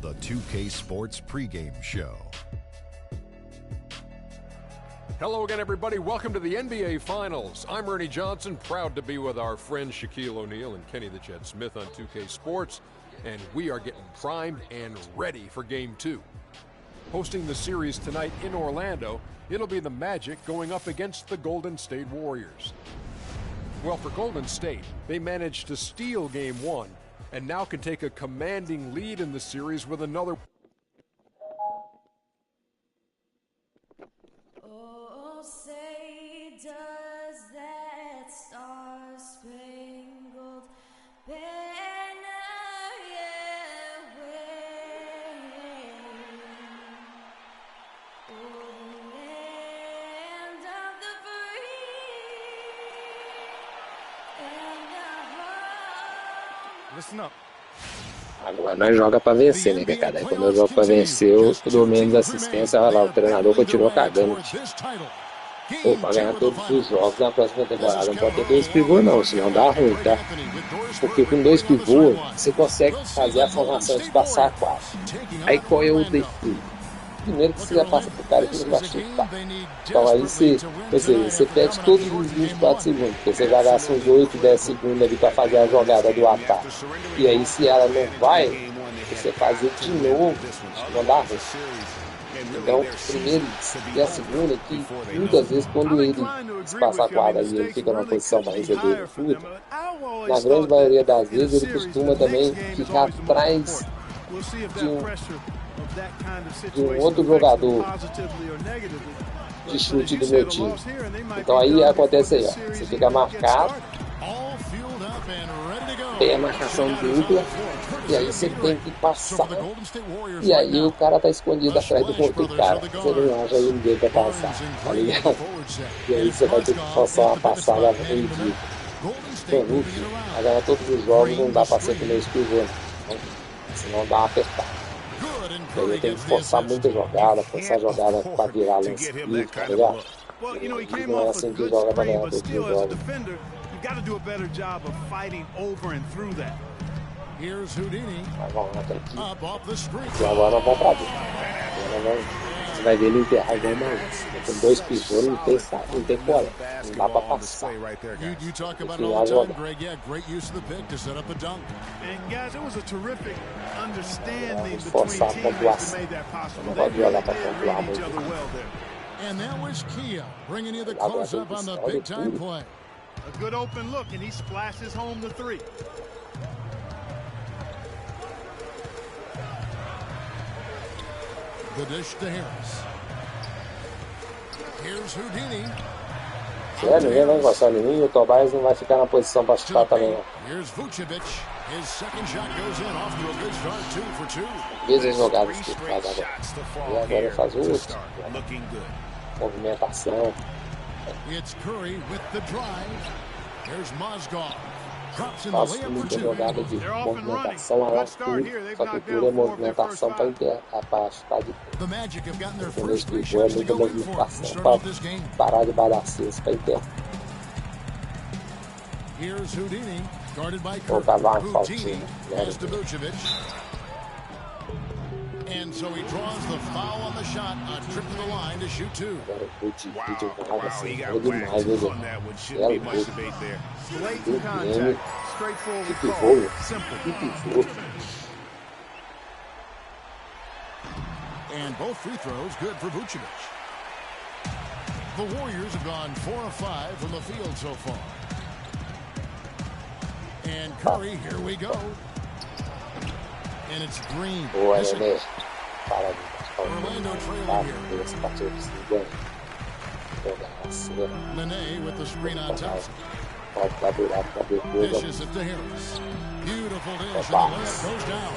The 2K Sports pregame show. Hello again, everybody. Welcome to the NBA Finals. I'm Ernie Johnson, proud to be with our friend Shaquille O'Neal and Kenny the Jet Smith on 2K Sports, and we are getting primed and ready for Game 2. Hosting the series tonight in Orlando, it'll be the Magic going up against the Golden State Warriors. Well, for Golden State, they managed to steal Game 1 and now can take a commanding lead in the series with another. Oh, say does that star-spangled banner yet wave o'er the land of the free and the home. Listen up. Agora nós joga pra vencer, né, cara? Aí quando eu jogo pra vencer, eu dou menos assistência, olha lá, o treinador continua cagando. Pô, pra ganhar todos os jogos na próxima temporada não pode ter 2 pivôs não, senão dá ruim, tá? Porque com 2 pivôs, você consegue fazer a formação de passar a 4. Aí qual é o defeito? Primeiro que você já passa pro cara que não vai chutar. Então aí você perde todos os 24 segundos, porque você já gasta uns 8, 10 segundos ali pra fazer a jogada do ataque. E aí se ela não vai, você fazer de novo, não dá ruim. Então, primeiro e a segunda é que muitas vezes quando ele se passa a quadra e ele fica numa posição para receber o chute, na grande maioria das vezes ele costuma também ficar atrás de um outro jogador de chute do meu time. Então aí acontece aí, ó, você fica marcado, tem a marcação dupla, e aí você tem que passar, e aí o cara tá escondido atrás do outro cara, você não acha ninguém pra passar, tá ligado? E aí você vai ter que forçar uma passada ridícula. Então, enfim, agora todos os jogos não dá pra ser com meio pivô, senão dá uma apertada. Então eu tenho que forçar muita jogada, forçar a jogada pra virar lance livre, tá ligado? E não é assim que joga pra ganhar todos os jogos. Mas vamos lá, tá aqui. E agora nós vamos pra dentro. Você vai ver ele enterrar igual uma lança. Com 2 pivôs não tem cola. Não dá pra passar. No final joga. Vamos forçar a pontuação. Você não pode jogar pra pontuar muito. A good open look, and he splashes home the 3. The dish to Harris. Here's Houdini. Ninguém vai encostar em mim e o Tobias não vai ficar na posição para chutar também. Here's Vucevic. His second shot goes in, off to a good start, 2 for 2. 2 jogadas que ele faz agora. E agora ele faz o outro. Movimentação. It's Curry with the drive. Here's Mozgov. Faço muita jogada de movimentação a tudo, só que tudo é movimentação para chutar de quando eles pivô é muita movimentação para parar de bater a cesta para enterrar. Vou cavar uma faltinha, né? And so he draws the foul on the shot, a trip to the line to shoot 2. Agora o jogo assim, é demais, viu, gente? É louco. Que pivô. And both free throws good for Vucevic. The Warriors have gone 4 of 5 from the field so far. And Curry, here we go. And it's Green. Boa, Nenê. Orlando trailing here. Nene with the screen on top. Dishes it to Harris. Beautiful dish, and the layup goes down.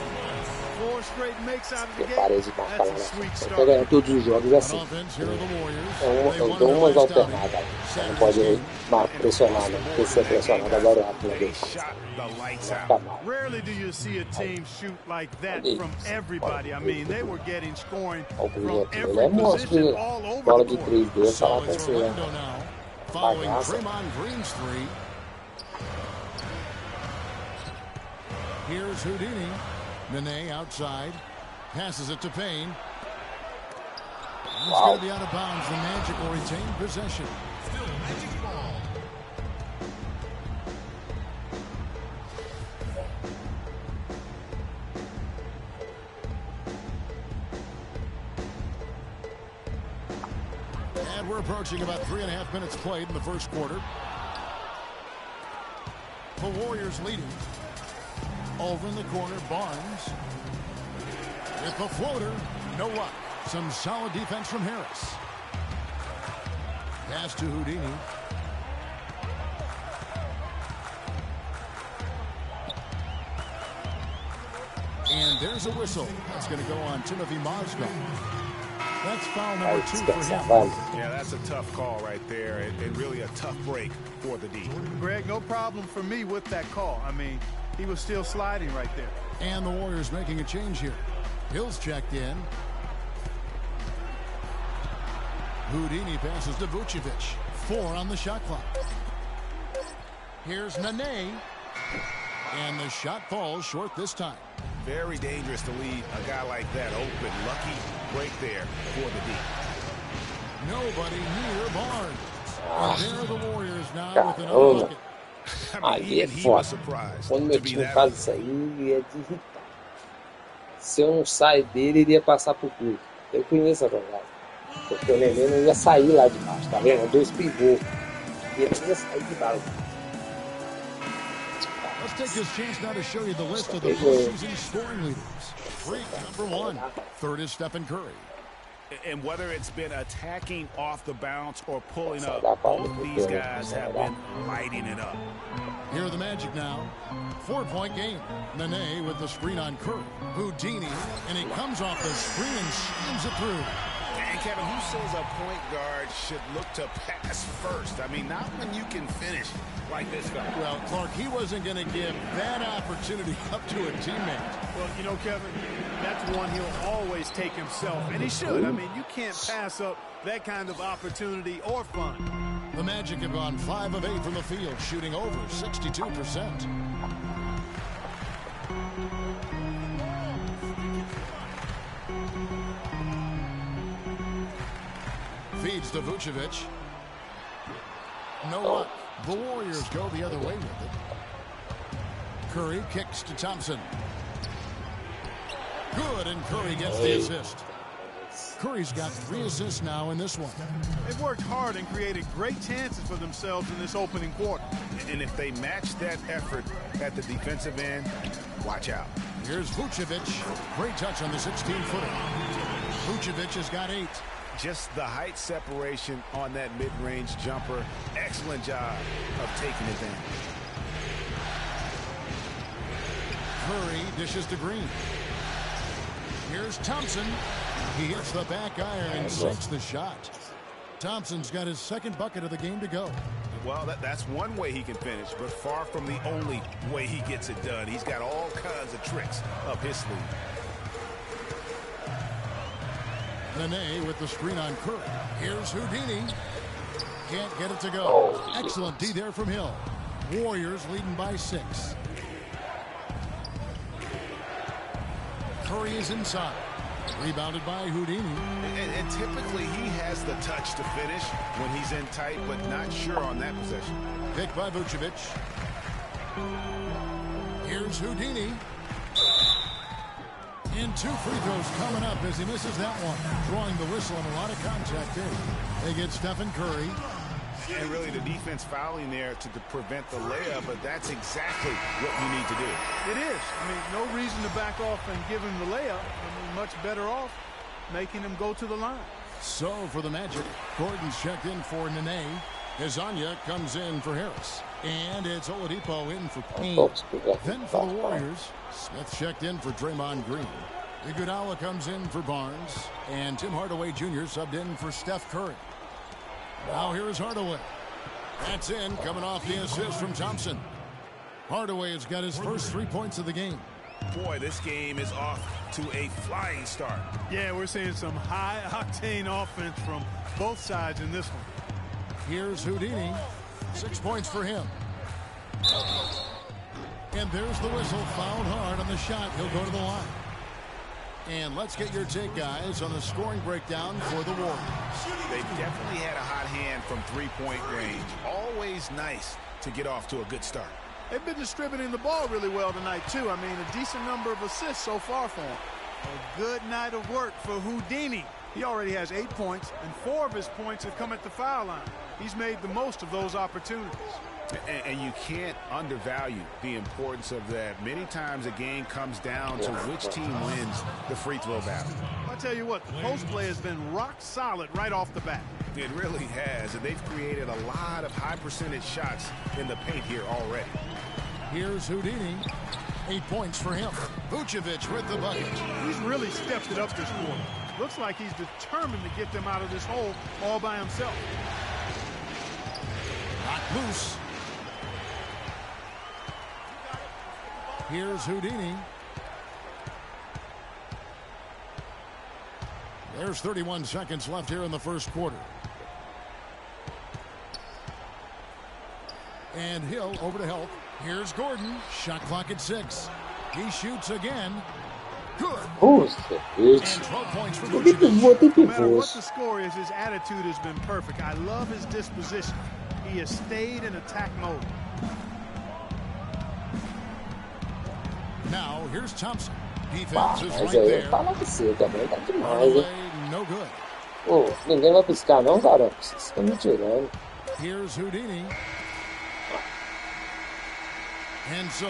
4 straight makes out of the Eu gate. parei de marcar lá That's na a sweet frente. Então start. ganhando todos os jogos assim. On offense here are the Warriors. Eu They dou won their umas last outing. alternadas. Você não pode pressionar, né? Porque se você pressionar, agora o rápido They vai shot the lights ficar out. mal. Rarely do you see a team shoot like that Olha from isso. everybody. I mean, they were getting scoring Olha o from projeto. Ele every é monstro, position né? all over Bola the de court. 3 dele, tá So lá it's com Orlando now, following Bagaça. Draymond Green's three. Here's Houdini. Nene outside. Passes it to Payne. He's going to be out of bounds. The Magic will retain possession. Still Magic ball. And we're approaching about 3.5 minutes played in the first quarter. The Warriors leading. Over in the corner, Barnes. With the floater, no luck. Some solid defense from Harris. Pass to Houdini. And there's a whistle. That's going to go on Timothy Mozgov. That's foul number 2 for him. Yeah, that's a tough call right there, and really a tough break for the D. Greg, no problem for me with that call. I mean, he was still sliding right there. And the Warriors making a change here. Hill's checked in. Houdini passes to Vucevic. 4 on the shot clock. Here's Nene. And the shot falls short this time. Very dangerous to leave a guy like that open. Lucky break there for the D. Nobody near Barnes. And there are the Warriors now with another bucket. I mean, Aí é even he was foda. surprised Quando meu to be time that faz open. isso aí, é de irritar. Se eu não sair dele, ele ia passar pro clube. Eu conheço a jogada. Porque o Nenê não ia sair lá de baixo, tá vendo? 2 pivôs. E ele não ia sair de baixo. Let's take this chance now to show you the list of the postseason scoring leaders. Freak number 1. Third is Stephen Curry. And whether it's been attacking off the bounce or pulling Essa up, dá pra both these guys have been lighting it up. Here are the Magic now. 4-point game. Nene with the screen on Curry. Houdini, and he comes off the screen and slams it through. And Kevin, who says a point guard should look to pass first? I mean, not when you can finish like this guy. Well, Clark, he wasn't going to give that opportunity up to a teammate. Well, you know, Kevin, that's one he'll always take himself, and he should. I mean, you can't pass up that kind of opportunity or fun. The Magic have gone 5 of 8 from the field, shooting over 62%. Feeds to Vucevic. No luck. The Warriors go the other way with it. Curry kicks to Thompson. Good, and Curry gets the assist. Curry's got 3 assists now in this one. They've worked hard and created great chances for themselves in this opening quarter. And if they match that effort at the defensive end, watch out. Here's Vucevic. Great touch on the 16-footer. Vucevic has got 8. Just the height separation on that mid-range jumper. Excellent job of taking advantage. Curry dishes to Green. Here's Thompson. He hits the back iron and sinks the shot. Thompson's got his 2nd bucket of the game to go. Well, that's one way he can finish, but far from the only way he gets it done. He's got all kinds of tricks up his sleeve. Nene with the screen on Curry. Here's Houdini. Can't get it to go. Excellent D there from Hill. Warriors leading by 6. Curry is inside. Rebounded by Houdini. And typically he has the touch to finish when he's in tight, but not sure on that possession. Picked by Vucevic. Here's Houdini. And 2 free throws coming up as he misses that one. Drawing the whistle and a lot of contact there. They get Stephen Curry. And really the defense fouling there to prevent the layup, but that's exactly what you need to do. It is. I mean, no reason to back off and give him the layup. I mean, much better off making him go to the line. So for the Magic, Gordon's checked in for Nene. Hezonja comes in for Harris. And it's Oladipo in for Payne. Then for the Warriors, Smith checked in for Draymond Green. Iguodala comes in for Barnes. And Tim Hardaway Jr. subbed in for Steph Curry. Now here is Hardaway. That's in, coming off the assist from Thompson. Hardaway has got his first 3 points of the game. Boy, this game is off to a flying start. Yeah, we're seeing some high-octane offense from both sides in this one. Here's Houdini. 6 points for him. And there's the whistle. Fouled hard on the shot. He'll go to the line. And let's get your take, guys, on the scoring breakdown for the Warriors. They definitely had a hot hand from three-point range. Always nice to get off to a good start. They've been distributing the ball really well tonight, too. I mean, a decent number of assists so far for them. A good night of work for Houdini. He already has 8 points, and 4 of his points have come at the foul line. He's made the most of those opportunities. And you can't undervalue the importance of that. Many times a game comes down to which team wins the free throw battle. I'll tell you what, the post play has been rock solid right off the bat. It really has, and they've created a lot of high percentage shots in the paint here already. Here's Houdini. 8 points for him. Vucevic with the bucket. He's really stepped it up this quarter. Looks like he's determined to get them out of this hole all by himself. Knocked loose. Here's Houdini. There's 31 seconds left here in the first quarter. And Hill over to help. Here's Gordon. Shot clock at 6. He shoots again. Good. Nossa, And 12 points for por que Vucevic. pivô tem No matter pivôs? what the score is, his attitude has been perfect. I love his disposition. He has stayed in attack mode. Now here's Thompson. Ah, Defense is mas right aí eu there. falo pra você também, tá demais, hein? Hardaway, no good. Pô, ninguém vai piscar não, cara? Vocês estão me tirando. Here's Houdini. And so,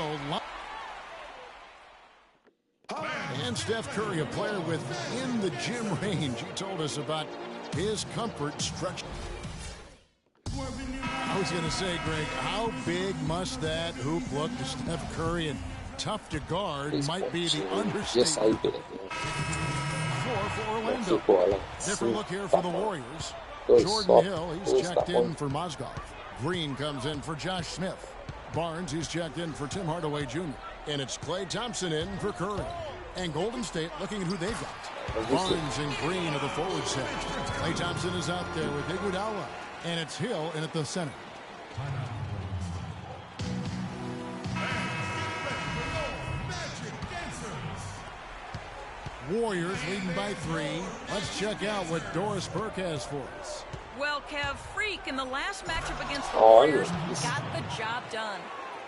and Steph Curry, a player within the gym range. He told us about his comfort stretch. I was going to say, Greg, how big must that hoop look to Steph Curry? And tough to guard might be the Já understatement. saiu perdendo. For Orlando. Ficou lá. Different look here for the Warriors. Dois Jordan só, Hill, he's dois checked tá in bom. for Mozgov. Green comes in for Josh Smith. Barnes, he's checked in for Tim Hardaway Jr. And it's Klay Thompson in for Curry. And Golden State looking at who they've got. Barnes and Green are the forward set. Klay Thompson is out there with Iguodala. And it's Hill in at the center. Warriors leading by 3. Let's check out what Doris Burke has for us. Well, Kev, Freak in the last matchup against the Oh, Warriors yes. got the job done.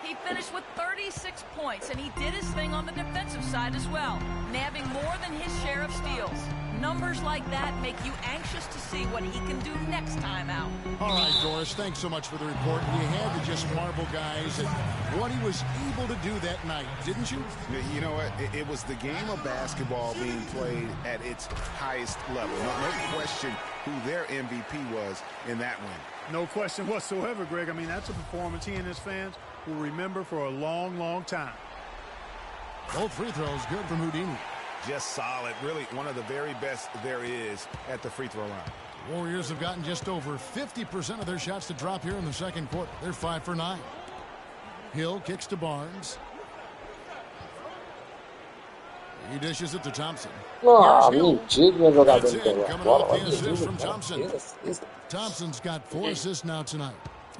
He finished with 36 points, and he did his thing on the defensive side as well, nabbing more than his share of steals. Numbers like that make you anxious to see what he can do next time out. All right, Doris, thanks so much for the report. You had to just marvel, guys, at what he was able to do that night, didn't you? You know what? It was the game of basketball being played at its highest level. No question who their MVP was in that win. No question whatsoever, Greg. I mean, that's a performance he and his fans will remember for a long, long time. Both free throws good from Houdini. Just solid. Really one of the very best there is at the free throw line. Warriors have gotten just over 50% of their shots to drop here in the second quarter. They're 5 for 9. Hill kicks to Barnes. He dishes it to Thompson. Ah, Here's Hill. mentira que meu jogador That's não it. pegou a Coming bola. off the Olha assist isso, from cara. Thompson. Isso. Thompson's got 4 assists now tonight.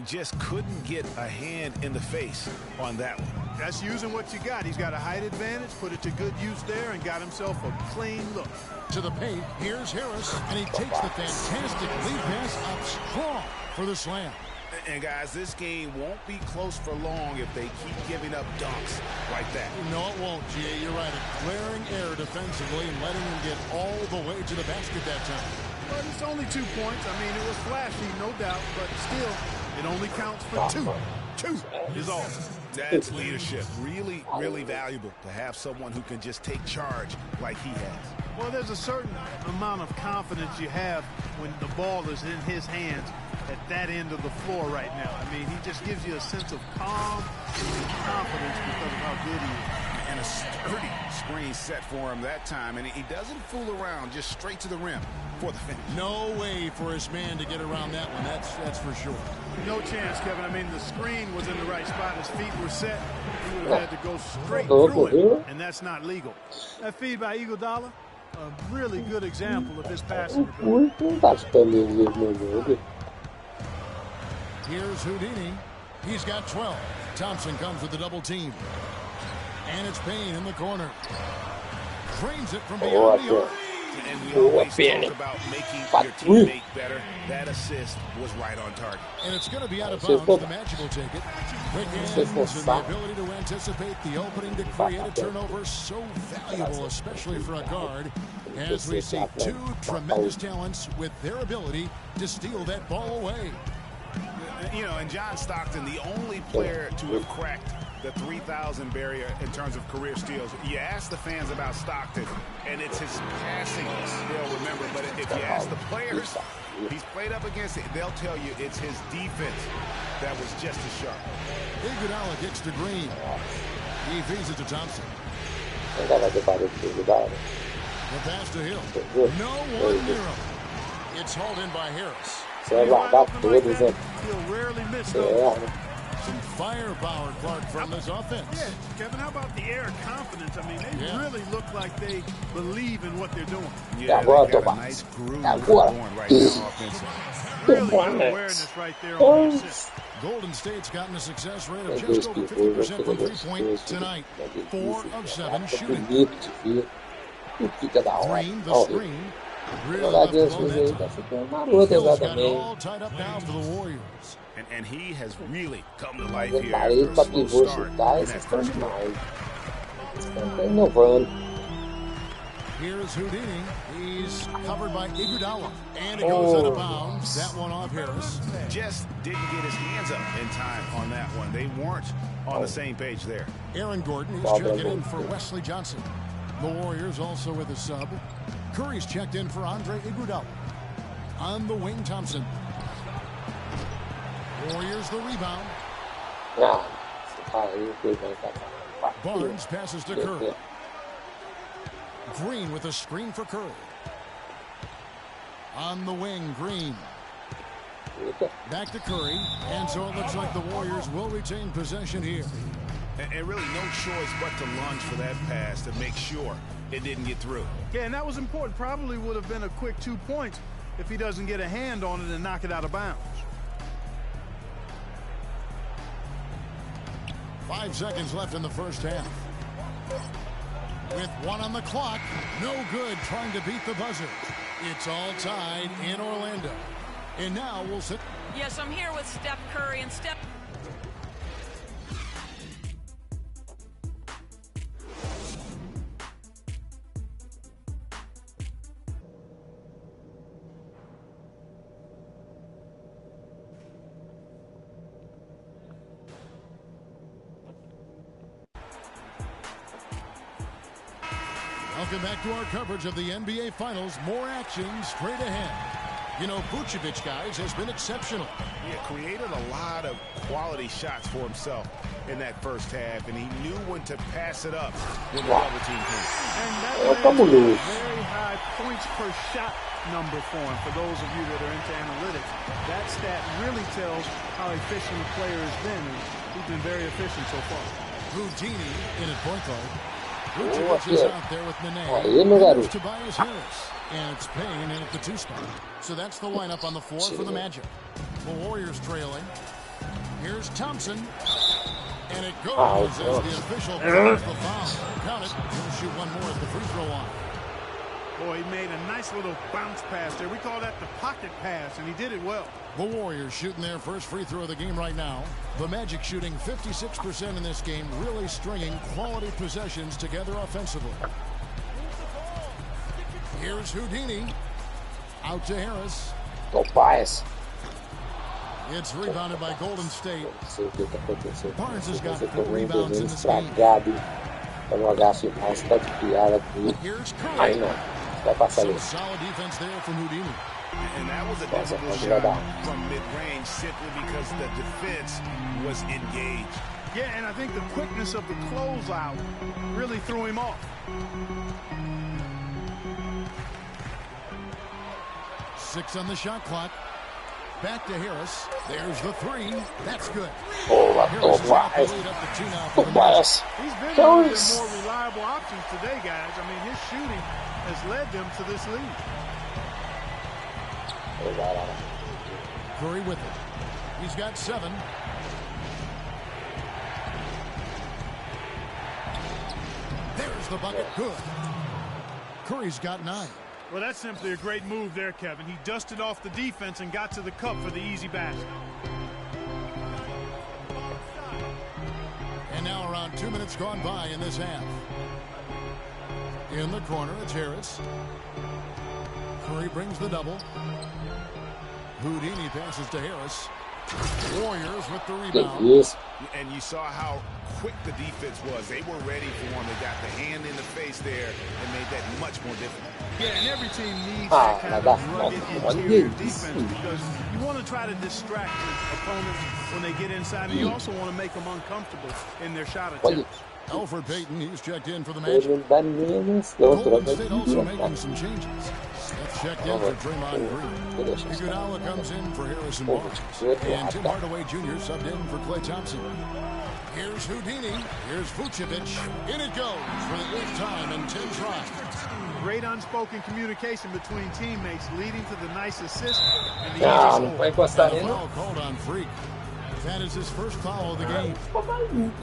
Just couldn't get a hand in the face on that one. That's using what you got. He's got a height advantage, put it to good use there, and got himself a clean look. To the paint, here's Harris, and he takes the fantastic lead pass up strong for the slam. And guys, this game won't be close for long if they keep giving up dunks like that. No, it won't, G.A. You're right. A glaring error defensively and letting him get all the way to the basket that time. But it's only 2 points. I mean, it was flashy, no doubt, but still, it only counts for 2. 2 is all. That's leadership. Really, really valuable to have someone who can just take charge like he has. Well, there's a certain amount of confidence you have when the ball is in his hands. at that end of the floor right now. I mean, he just gives you a sense of calm and confidence because of how good he is. And a sturdy screen set for him that time, and he doesn't fool around, just straight to the rim for the finish. No way for his man to get around that one, that's for sure. No chance, Kevin. I mean, the screen was in the right spot. His feet were set. He would have had to go straight through it, and that's not legal. That feed by Iguodala, a really good example of his passing ability. Here's Houdini. He's got 12. Thompson comes with the double team. And it's Payne in the corner. Drains it from beyond the arc. And we always talk about making your teammate better. That assist was right on target. And it's going to be out of bounds. The Magic will take it. Quick hands and the ability to anticipate the opening to create a turnover so valuable, especially for a guard, as we see two tremendous talents with their ability to steal that ball away. You know, and John Stockton, the only player to have cracked the 3,000 barrier in terms of career steals. You ask the fans about Stockton, and it's his passing they'll remember. But if you ask the players he's played up against, they'll tell you it's his defense that was just as sharp. Iguodala gets to Green. He feeds it to Thompson. The pass to Hill. No one near him. It's hauled in by Harris. He'll rarely miss those. Some firepower, Clark, from this offense. Yeah, Kevin, how about the air of confidence? I mean, they really look like they believe in what they're doing. Yeah, they got a nice groove going right now offensively. Really good awareness right there on the assist. Golden State's gotten a success rate of just over 50% from three-point tonight. 4 of 7 shooting. Green, the screen. Really left alone that time. Hill's got it all tied up now for the Warriors. And he has really come to life here after a slow start in that first quarter. Here's Houdini. He's covered by Iguodala. And it goes out of bounds. That one off Harris. Just didn't get his hands up in time on that one. They weren't on the same page there. Aaron Gordon, he's checking in for Wesley Johnson. The Warriors also with a sub. Curry's checked in for Andre Iguodala. On the wing, Thompson. Warriors the rebound. Barnes passes to Curry. Green with a screen for Curry. On the wing, Green. Back to Curry. And so it looks like the Warriors will retain possession here. And really no choice but to lunge for that pass to make sure it didn't get through. Yeah, and that was important. Probably would have been a quick 2 points if he doesn't get a hand on it and knock it out of bounds. 5 seconds left in the first half. With 1 on the clock, no good trying to beat the buzzer. It's all tied in Orlando. And now we'll sit. Yes, I'm here with Steph Curry, and Steph. Welcome back to our coverage of the NBA Finals. More action straight ahead. You know, Vucevic, guys, has been exceptional. He created a lot of quality shots for himself in that first half, and he knew when to pass it up when the double team came. And that was a very high points per shot number for him. For those of you that are into analytics, that stat really tells how efficient the player has been. And he's been very efficient so far. Houdini in at point guard. Vucevic is out there with Nene. Tobias Harris. And it's Payne in at the 2 spot. So that's the lineup on the floor for the Magic. The Warriors trailing. Here's Thompson. And it goes as the official calls the foul. Count it. He'll shoot one more at the free throw line. Boy, he made a nice little bounce pass there. We call that the pocket pass, and he did it well. The Warriors shooting their first free throw of the game right now. The Magic shooting 56% in this game, really stringing quality possessions together offensively. Here's Houdini. Out to Harris. It's rebounded by Golden State. Barnes has got 4 rebounds in this game. Here's Curry. Some solid defense there from Houdini. And that was a Nossa, difficult pode dar. shot from mid-range simply because the defense was engaged. Yeah, and I think the quickness of the closeout really threw him off. 6 on the shot clock. Back to Harris. There's the 3. That's good. Boa, Harris has got the Tobias. lead up to 2 now for the Mavs. Tobias. He's been Então, one of their more reliable options today, guys. I mean, his shooting has led them to this lead. Curry with it. He's got 7. There's the bucket. Good. Curry's got 9. Well, that's simply a great move there, Kevin. He dusted off the defense and got to the cup for the easy basket. And now around 2 minutes gone by in this half. In the corner, it's Harris. Curry brings the double. Houdini passes to Harris. Warriors with the rebound. Isso. And you saw how quick the defense was. They were ready for him. They got the hand in the face there and made that much more difficult. Yeah, and every team needs Ah, that kind that's of rugged not- interior what is defense because you want to try to distract your opponents when they get inside, and you also want to make them uncomfortable in their shot Olha, attempts. Alfred Payton, he's checked in for the ele Magic. não dá menos. Não, Golden troca State de also dia, making cara. some changes. Smith checked in for Draymond Green. Iguodala comes in for Harrison Barnes. And Tim Hardaway Jr. subbed in for Klay Thompson. Here's Houdini. Here's Vucevic. In it goes for the 8th time in 10 tries. Great unspoken communication between teammates leading to the nice assist and the Ah, easy não score. vai encostar And a nele. foul called on Freak. That is his first foul of the game.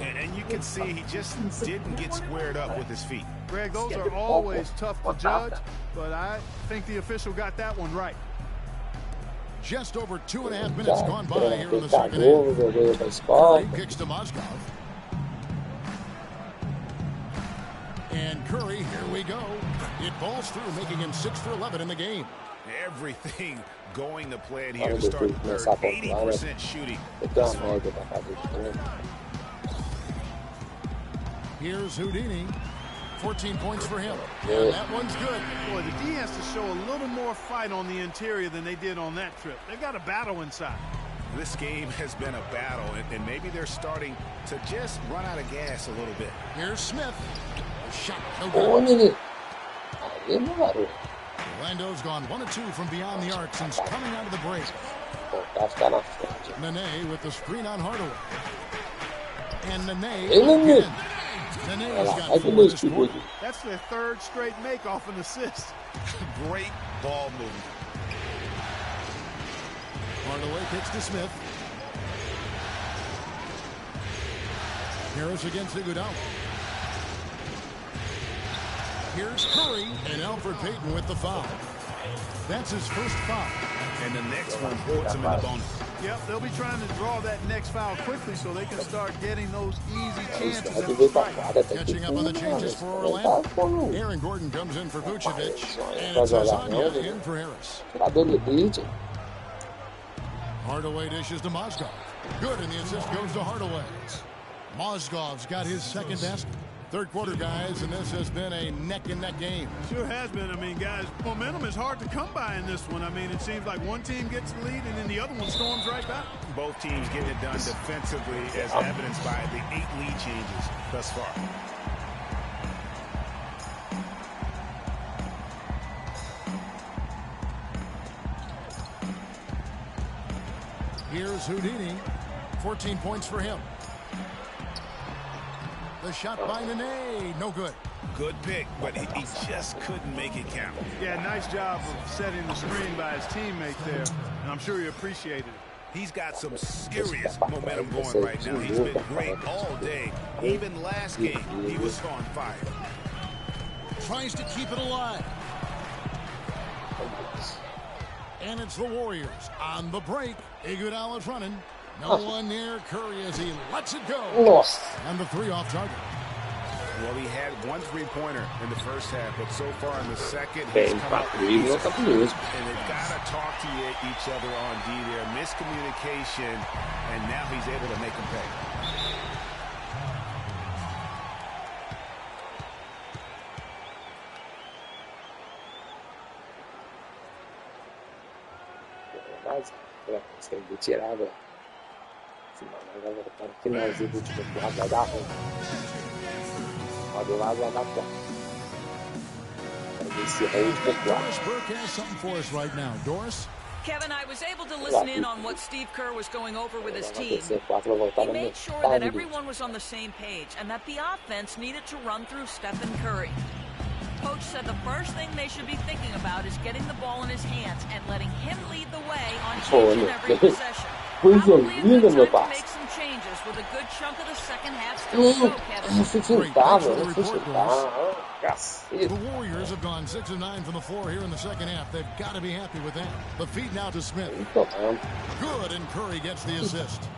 And you can see he just didn't get squared up with his feet. Greg, those are always tough to judge, but I think the official got that one right. Just over 2.5 minutes gone by here in the Tá second novo, half. joguei pra Curry escola. kicks to Mozgov. And Curry, here we go. It balls through, making him 6 for 11 in the game. Everything going to plan here to start the third. 80% shooting. Eu tenho uma média pra fazer também. Here's Houdini. 14 points for him. And that one's good. Boy, the D has to show a little more fight on the interior than they did on that trip. They've got a battle inside. This game has been a battle, and maybe they're starting to just run out of gas a little bit. Here's Smith. A shot, no Ô, good. menino. Aí, meu garoto. Orlando's gone 1 of 2 from beyond the arc since coming out of the break. Tentar ficar na frente. Nene with the screen on Hardaway. And Nene Ei, Nene. again. Nene Olha has lá, got vai 4 com dois this chutes quarter. aqui. That's their third straight make off an assist. Great ball movement. Hardaway kicks to Smith. Harris against Iguodala. Here's Curry and Alfred Payton with the foul. That's his first foul. And the next one puts him in the bonus. Yep, they'll be trying to draw that next foul quickly so they can start getting those easy Isso, chances vai at que the veio pra strike. fora, tem que Catching up on the changes for Tá Orlando. bom. Aaron Gordon comes in for Vucevic. And Vai it's jogar Lasagna não, in for Harris. Tirador de elite. Hardaway dishes to Mozgov. Good, and the assist goes to Hardaway. Mozgov's got his second basket. Third quarter, guys, and this has been a neck-and-neck game. Sure has been. I mean, guys, momentum is hard to come by in this one. I mean, it seems like one team gets the lead and then the other one storms right back. Both teams getting it done defensively as evidenced by the 8 lead changes thus far. Here's Houdini. 14 points for him. The shot by Nene. No good. Good pick, but he just couldn't make it count. Yeah, nice job of setting the screen by his teammate there, and I'm sure he appreciated it. He's got some serious momentum going right now. He's been great all day. Even last game, he was on fire. Tries to keep it alive. And it's the Warriors on the break. Iguodala's running. No one near Curry as he lets it go. Nossa. And the 3 off target. Well, he had 1 3-pointer in the first half, but so far in the second, he's Bem, come out Patrício, cabuloso. and they've got to talk to each other on D there. Miscommunication, and now he's able to make them pay. quase. Você tem que tirar agora. Senão vai voltar no finalzinho do último quarto, vai dar ruim. Ó, do lado vai dar quarto. Vai encerrar o último quarto. Doris Burke has something for us right now. Doris? Kevin, I was able to listen in on what Steve Kerr was going over with his team. He made sure that everyone was on the same page and that the offense needed to run through Stephen Curry. Coach said the first thing they should be thinking about is getting the ball in his hands and letting him lead the way on each and every possession. Probably a good time to make some changes with a good chunk of the second half still to go, Kevin. The Warriors have gone 6 of 9 from the floor here in the second half. They've got to be happy with that. The feed now to Smith. Good, and Curry gets the assist.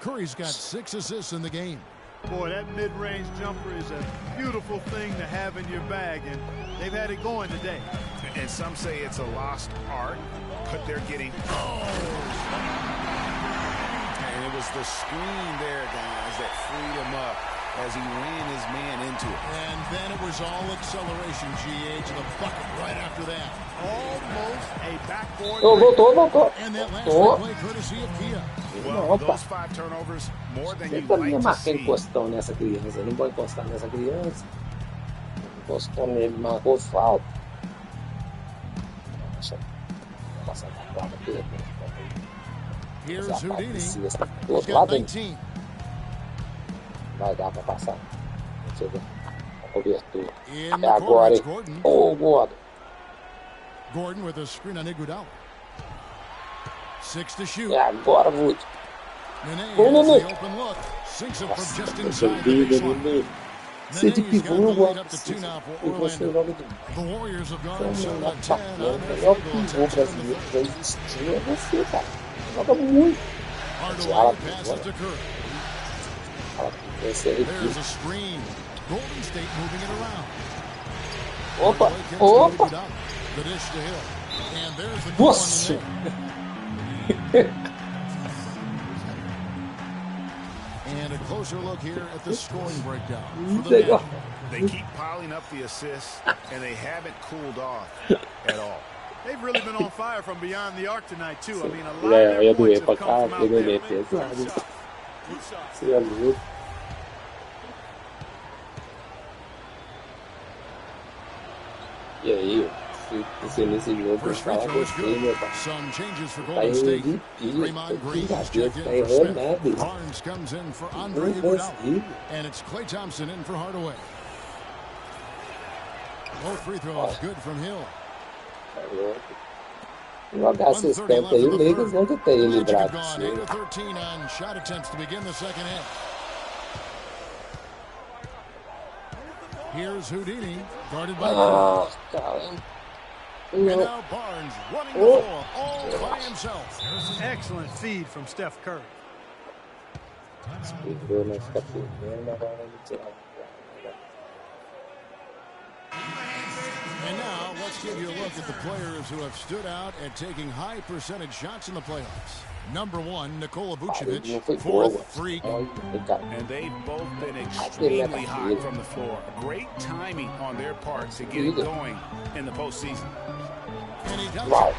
Curry's got 6 assists in the game. Boy, that mid-range jumper is a beautiful thing to have in your bag, and they've had it going today. And some say it's a lost art, but they're getting... And it was the screen there, guys, that freed him up as he ran his man into it. And then it was all acceleration, GA, to the bucket right after that. Almost a backboard. Voltou. And that last play courtesy of Kia. Well, those 5 turnovers, more than you'd like to marquei see. encostão nessa criança. Não vou encostar nessa criança. Encostou nele, marcou falta. Deixa eu passar a quadra aqui. Here's Houdini. Do outro lado, vai dar pra passar. Deixa eu ver. A cobertura. É agora, hein? Ô, Gordon. Gordon with a screen on Iguodala. 6 to shoot. É agora, Wood. Nene Vamos, has Nene. the open look. Sinks it from Nossa, just eu inside the baseline. Você de Nene's got pivô, the eu lead gosto up to de 2 now for e você Orlando. joga de The Warriors have gone então, 7 na of 10 on o their melhor field goal pivô attempts here in brasileiro the que third. já existiu é você, cara. Joga muito. Hardaway passes to Curry. Esse aí There's a screen. Golden State moving it around. Opa, Hardaway kicks to opa. Iguodala. The dish to Hill. And there's the Nossa. one in there. And a closer look here at the scoring breakdown for the Legal. Magic. They keep piling up the assists, and they haven't cooled off at all. They've really been on fire from beyond the arc tonight, too. I mean, a lot of É, their eu doei points pra have cá, come from out ele there. é pesado. Good shot. Você é louco. E aí, você nesse jogo, eu First free falo throw is você, good. meu pai. Some changes for Tá Golden State. MVP, Draymond Green tá is checked in for errando Smith. nada. Barnes comes in for Andre Não Iguodala. consigo. And it's Klay Thompson in for Hardaway. Both free throws good from Hill. Tá louco. Jogar 1:30 60 left aí, in o the Lakers third. nunca tem The Magic livrado have disso. gone 8 of 13 on shot attempts to begin the second half. Here's Houdini, guarded by Curry. Ah, caramba. And Não. now Barnes running the floor all by himself. Excellent feed from Steph Curry. Esperou não ficar perdendo, mas agora ele tirar. And now let's give you a look at the players who have stood out at taking high percentage shots in the playoffs. Number 1, Nikola Não Vucevic, foi boa. 4th, Freak. Olha, cara. And they've both been extremely hot from the floor. Great timing on their part to get it going in the postseason. And he does it Wow. right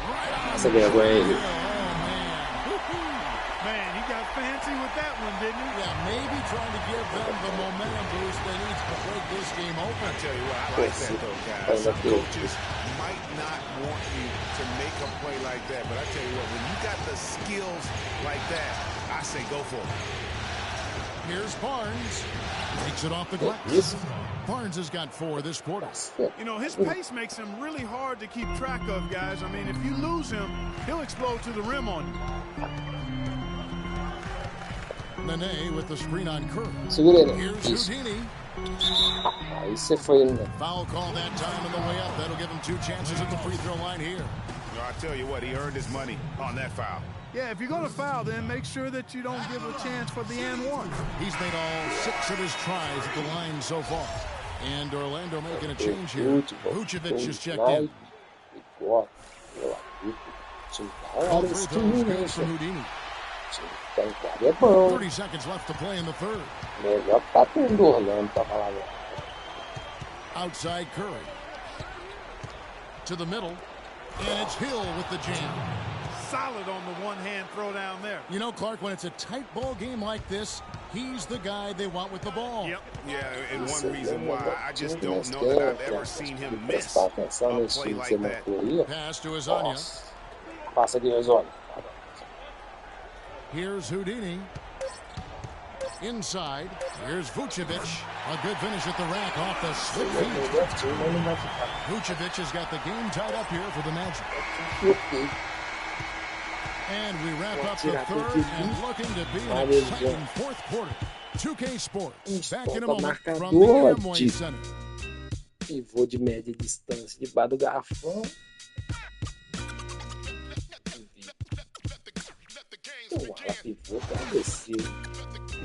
on Essa vergonha the ele. Oh, man. Man, he got fancy with that one, didn't he? Yeah, maybe trying to give them the momentum boost they need to break this game I open. tell you what, I like that though, guys. Some coaches might not want you to make a play like that, but I tell you what, when you got the skills like that, I say go for it. Here's Barnes. Takes it off the glass. Isso. Barnes has got 4 this quarter. You know, his pace makes him really hard to keep track of, guys. I mean, if you lose him, he'll explode to the rim on you. Nene with the screen on Curry. Segura ele. Here's Isso. Houdini. Aí você foi, né? Foul call that time on the way up. That'll give him 2 chances at the free throw line here. No, I tell you what, he earned his money on that foul. Yeah, if you're going to foul, then make sure that you don't give a chance for the and one. He's made all 6 of his tries at the line so far. And Orlando making a change here. Vucevic is checked in. Igual, meu amigo. Time da All hora free esse throws time, good né, from gente? Houdini. Time que tá em quadra é bom. 30 seconds left to play in the third. Melhor que tá tendo Orlando, pra falar a verdade. Outside Curry. To the middle. And it's Hill with the jam. solid on the one-hand throw down there. You know, Clark, when it's a tight ball game like this, he's the guy they want with the ball. Yep. Yeah, and one reason why I just don't know that I've ever seen him miss a play like that. Pass to Azania. Passa aqui, Azania. Here's Houdini. Inside. Here's Vucevic. A good finish at the rack off the slip feet. Vucevic has got the game tied up here for the Magic. And we wrap up the third and looking to be an exciting fourth quarter. 2K Sports. Back in a moment from the Amway Center. Pivô de média distância debaixo do garrafão. Ela pivô para descer.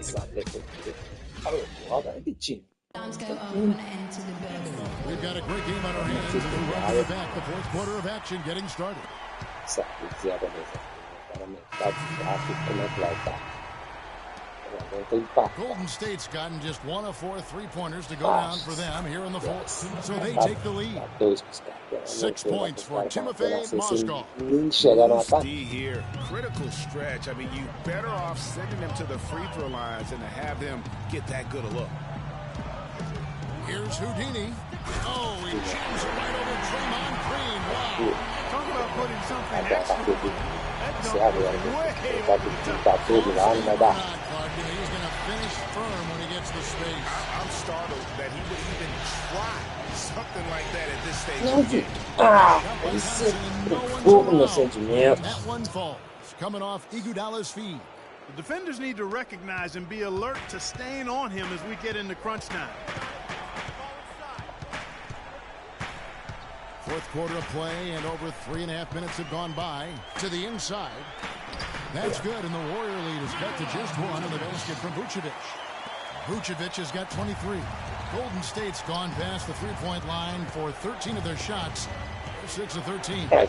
Sabe que roda é time. We've got a great game on our hands as we welcome back the fourth quarter of action getting started. Sabe dizer a verdade. Para metade do gráfico, como é que vai estar? Golden State's gotten just one of 4 3-pointers to go down for them here in the fourth. So they take the lead. 6 points for Timofey Mozgov. D here, critical stretch. I mean, you better off sending them to the free throw lines than to have them get that good a look. Here's Houdini. Oh, he jams it right over Draymond Green. Wow. Talk about putting something extra. He's going to finish firm when he gets the space. I'm startled that he would even try something like that at this stage of the game. That one falls, coming off Iguodala's feed. The defenders need to recognize and be alert to staying on him as we get into crunch time. Fourth quarter of play, and over 3.5 minutes have gone by. To the inside. That's good, and the Warrior lead is cut to just 1 in the basket from Vucevic. Vucevic has got 23. Golden State's gone past the three-point line for 13 of their shots. They're 6 of 13. And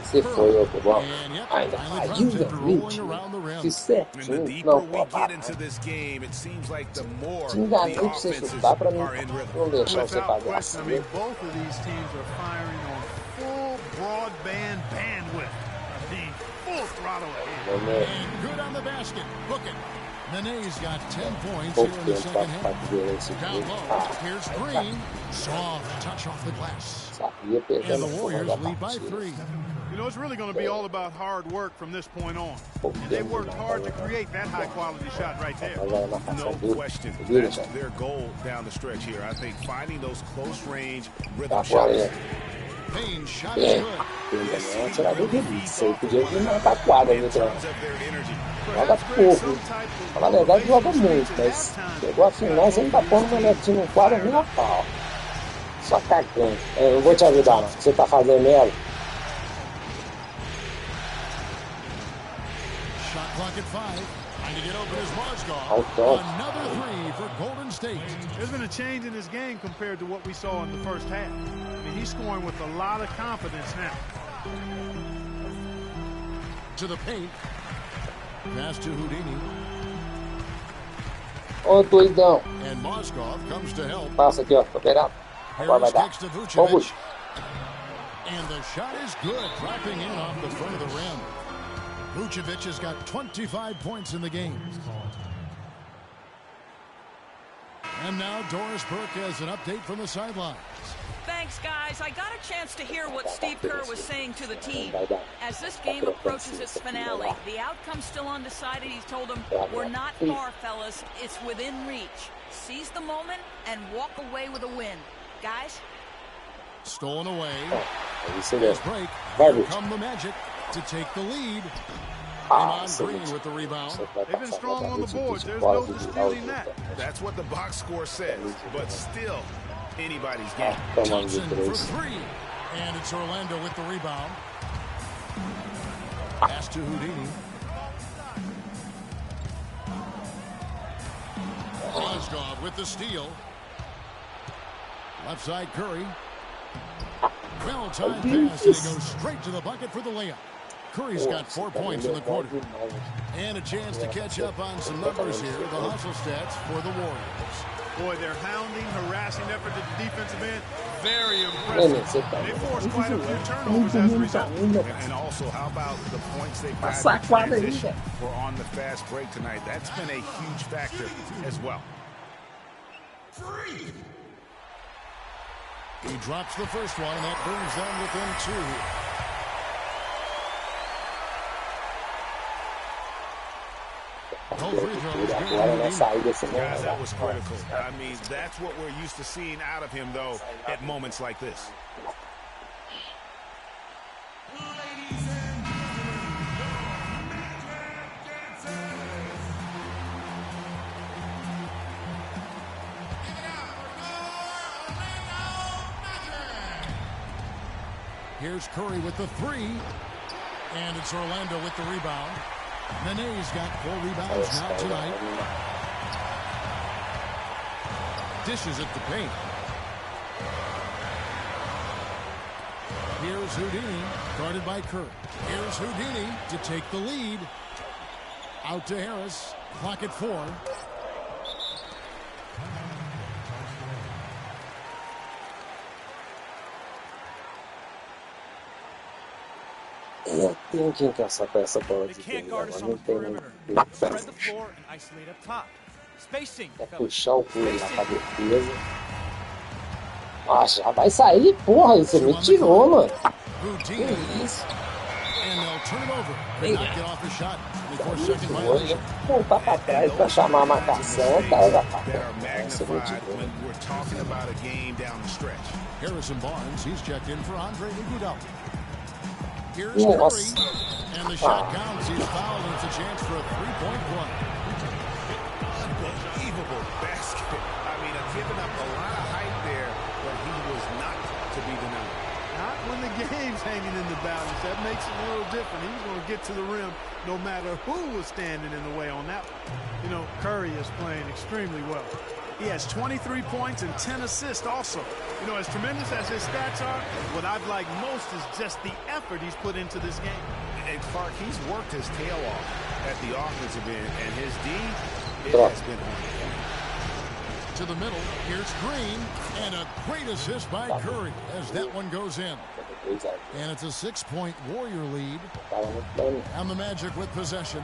yep, finally drops after rolling around the rim. And the deeper we get into this game, it seems like the more the offenses are in rhythm. Without question, I mean, both of these teams are firing on full broadband bandwidth. I mean, full throttle ahead. And good on the basket. Book it. Nene's got 10 points here in the second half. Down low. Here's Green. Soft touch off the glass. And the Warriors lead by 3. You know, it's really going to be all about hard work from this point on. And they worked hard to create that high-quality shot right there. No question. That's their goal down the stretch here. I think finding those close-range rhythm shots. Payne's shot is good. Joga pouco. Na verdade, joga muito, mas chegou a final, você não tá pondo uma netinha no quadro nem a pau. Só cagando. Eu não vou te ajudar, não. Você tá fazendo ela. Shot clock at 5. Trying to get open is Mozgov. Another 3 for Golden State. There's been a change in his game compared to what we saw in the first half. I mean, he's scoring with a lot of confidence now. To the paint. Pass to Houdini. Ô, doidão. And Mozgov comes to help. Passa aqui, ó. Tô operado. Agora vai dar. Vamos. And the shot is good, dropping in off the front of the rim. Vucevic has got 25 points in the game. And now Doris Burke has an update from the sidelines. Thanks, guys. I got a chance to hear what Steve Kerr was saying to the team. As this game approaches its finale, the outcome's still undecided. He's told them, we're not far, fellas. It's within reach. Seize the moment and walk away with a win. Guys? Stolen away. There's break. Here come the Magic to take the lead. Draymond Green with the rebound. They've been strong on the board. There's no disputing that. That's what the box score says, but still anybody's game. Johnson for 3. And it's Orlando with the rebound. Pass to Houdini. Mozgov with the steal. Left side Curry. Well-timed pass, and he goes straight to the bucket for the layup. Curry's got 4 points in the quarter. And a chance to catch up on some numbers here. The hustle stats for the Warriors. Boy, their hounding, harassing effort at the defensive end, Very Nenê, impressive. você tá They vendo? forced quite a few turnovers as a result. And also, how about the points they've got in transition or on the fast break tonight? That's been a huge factor as well. He drops the first one, and that brings them within 2. Agora na saída assim, Guys, that was critical. I mean, that's what we're used to seeing out of him, though, at moments like this. Here's Curry with the 3, and it's Orlando with the rebound. Nene's got 4 rebounds now tonight. Dishes at the paint. Here's Houdini, guarded by Curry. Here's Houdini to take the lead. Out to Harris. Clock at 4. Eu tenho que encaixar com essa bola de dentro, não tem nem frente. É puxar o pulo lá pra defesa. Ah, já vai sair, porra, você me tirou, mano. Que isso? Vou voltar pra trás pra chamar a marcação, o cara já tá. Nossa, me tirou. Harrison Barnes, he's checked in for Andre Iguodala. Here's Nossa. Curry, and the shot counts. He's fouled, and it's a chance for a 3-point play. Unbelievable basket. I mean, giving up a lot of height there, but he was not to be denied. Not when the game's hanging in the balance. That makes it a little different. He was going to get to the rim no matter who was standing in the way on that one. You know, Curry is playing extremely well. He has 23 points and 10 assists also. You know, as tremendous as his stats are, what I've liked most is just the effort he's put into this game. And Clark, he's worked his tail off at the offensive end, and his D, it has been on point. To the middle, here's Green, and a great assist by Curry as that one goes in. And it's a 6-point Warrior lead, and the Magic with possession.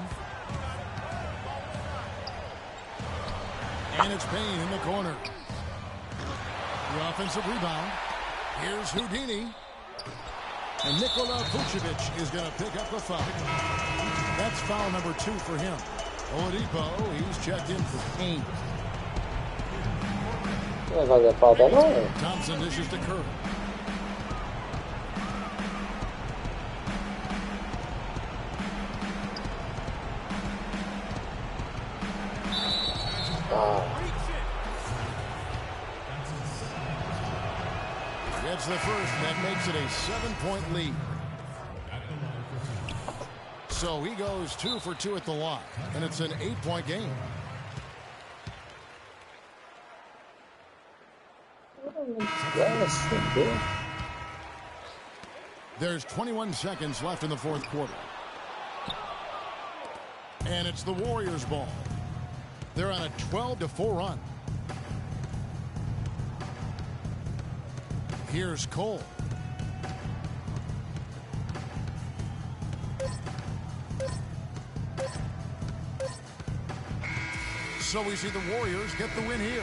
And it's Payne in the corner. The offensive rebound. Here's Houdini. And Nikola Vucevic is going to pick up the foul. That's foul number 2 for him. Oladipo, he's checked in for Payne. Thompson dishes to Curry. Gets the first, that makes it a 7-point lead. So he goes 2 for 2 at the line, and it's an 8-point game. There's 21 seconds left in the fourth quarter. And it's the Warriors' ball. They're on a 12-4 run. Here's Cole. So we see the Warriors get the win here.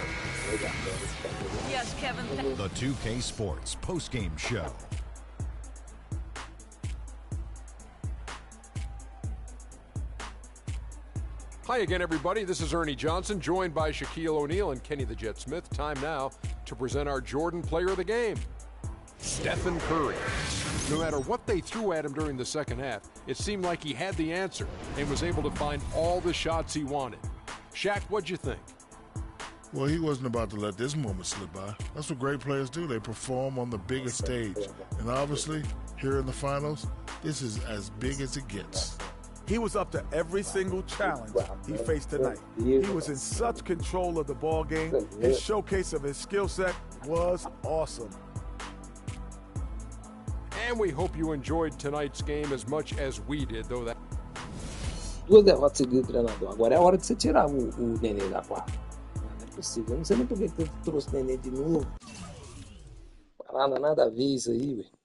Yes, Kevin. The 2K Sports postgame show. Hi again, everybody. This is Ernie Johnson, joined by Shaquille O'Neal and Kenny the Jet Smith. Time now to present our Jordan Player of the Game, Stephen Curry. No matter what they threw at him during the second half, it seemed like he had the answer and was able to find all the shots he wanted. Shaq, what'd you think? Well, he wasn't about to let this moment slip by. That's what great players do. They perform on the biggest stage. And obviously, here in the finals, this is as big as it gets. He was up to every single challenge he faced tonight. He was in such control of the ball game. His showcase of his skill set was awesome. And we hope you enjoyed tonight's game as much as we did, though that... Duas derrotas seguidas do treinador. Agora é a hora de você tirar o Nenê da quadra. Não é possível. Eu não sei nem por que você trouxe o Nenê de novo. Vai Nada a ver isso aí, velho.